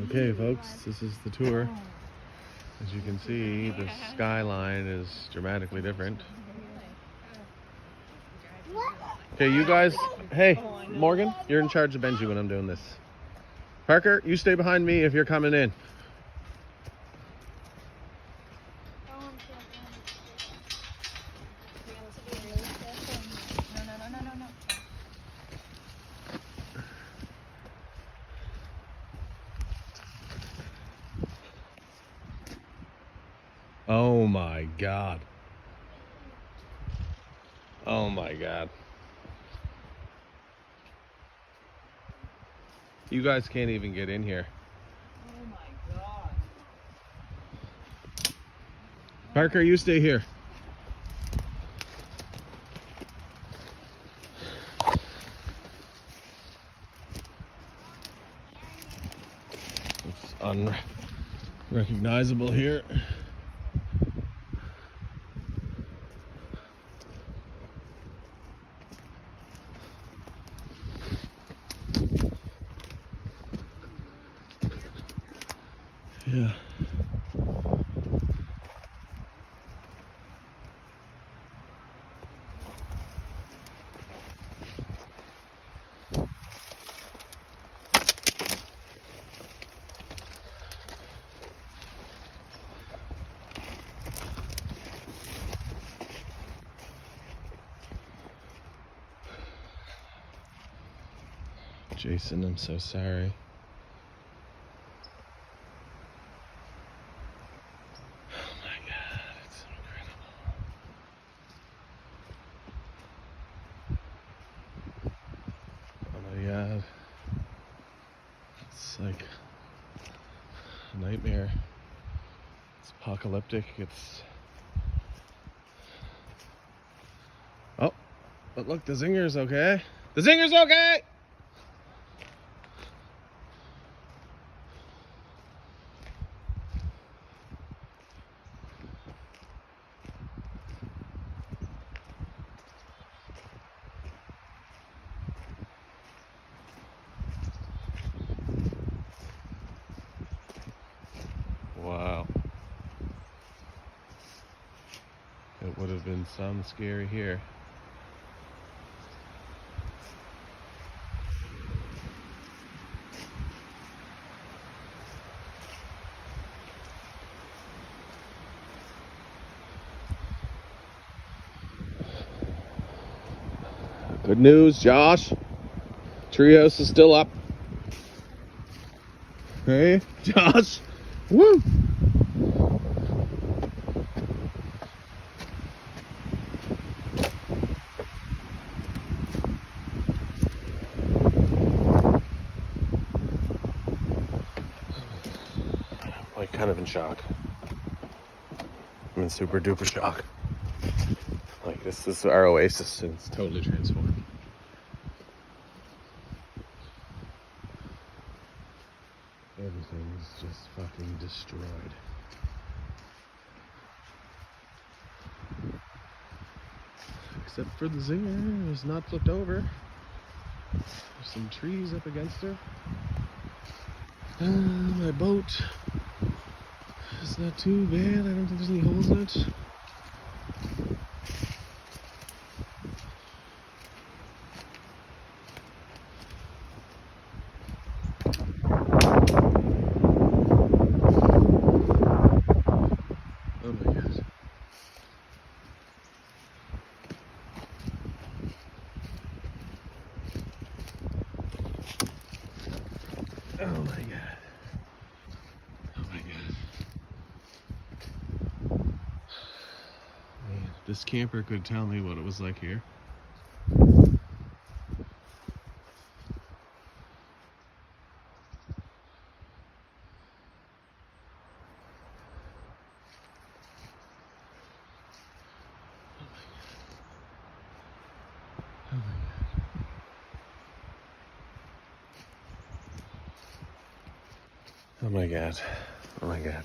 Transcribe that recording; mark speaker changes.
Speaker 1: Okay, folks, this is the tour. As you can see, the skyline is dramatically different. Okay, you guys, hey, Morgan, you're in charge of Benji when I'm doing this. Parker, you stay behind me if you're coming in. Oh my God. Oh my God. You guys can't even get in here.
Speaker 2: Oh my God.
Speaker 1: Parker, you stay here. It's unrecognizable here. Yeah. Jason, I'm so sorry. Oh my God, it's incredible. Oh my God. It's like a nightmare. It's apocalyptic. It's... Oh, but look, the zinger's okay. The zinger's okay! Wow. It would have been some scary here. Good news, Josh. Treehouse is still up. Hey, Josh. Woo! Like, kind of in shock. I'm in super duper shock. Like, this is our oasis and it's totally transformed. Everything's just fucking destroyed. Except for the zinger, it's not flipped over. There's some trees up against her. My boat is not too bad. I don't think there's any holes in it. Oh my God. Oh my God. Oh my God. Man, this camper could tell me what it was like here. Oh my God. Oh my God. Oh my God.